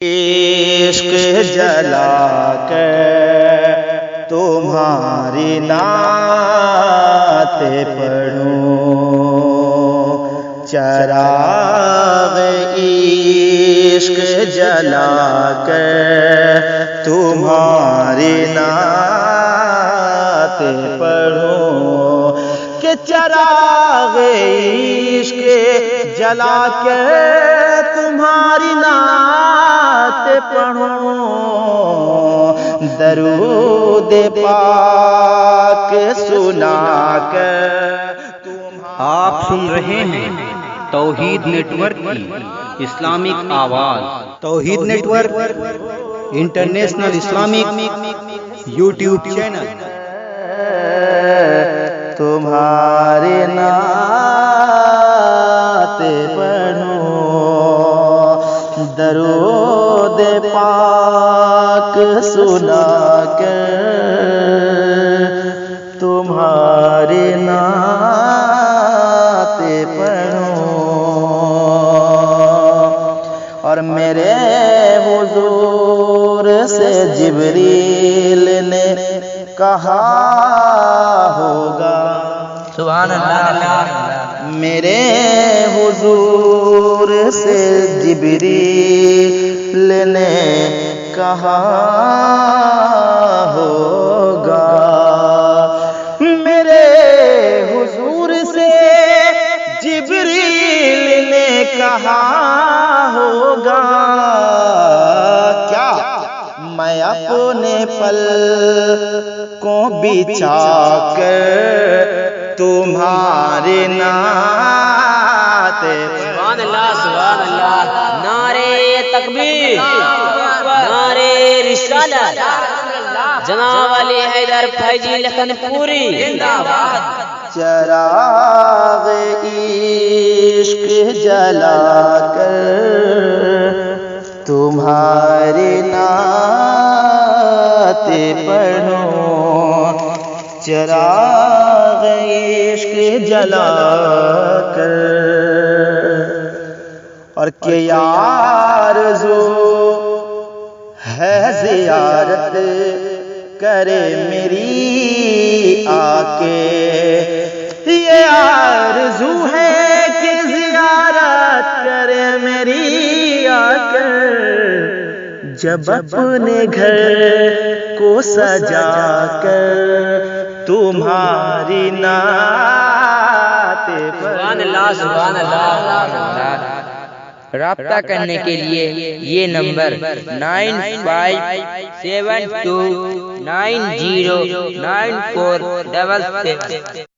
عشق جلا کر تمہاری نعت پڑھوں، چراغ عشق جلا کر تمہاری نعت پڑھوں، کہ چراغ عشق جلا کر تمہاری نعت پڑھوں، درود پاک سنا کر۔ آپ سن رہے ہیں توحید نیٹ ورک کی اسلامک آواز۔ Tawheed network international Islamic YouTube channel. تمہاری نعت پڑھوں، درود پاک سنا کر تمہاری نعت پڑھوں، اور میرے حضور سے جبریل نے کہا ہوگا، سبحان اللہ، میرے حضور سے جبریل نے کہا ہوگا، میرے حضور سے جبریل نے کہا ہوگا، کیا میں اپنے پلکوں بچھا کر تمہاری نعت۔ سبحان اللہ، سبحان اللہ، نعرے تکبیر، نعرے رسالت، جناب علی حیدر فیضی لکھن پوری چراغ عشق جلا کر تمہاری نعت پڑھوں، چراغ عشق جلا کر، اور کیا آرزو ہے زیارت کرے میری آ کے، یہ آرزو ہے کہ زیارت کرے میری آ کر، جب اپنے گھر کو سجا کر تمہاری نعت سبحان اللہ، سبحان اللہ۔ رابطہ کرنے کے لیے یہ نمبر 9572909477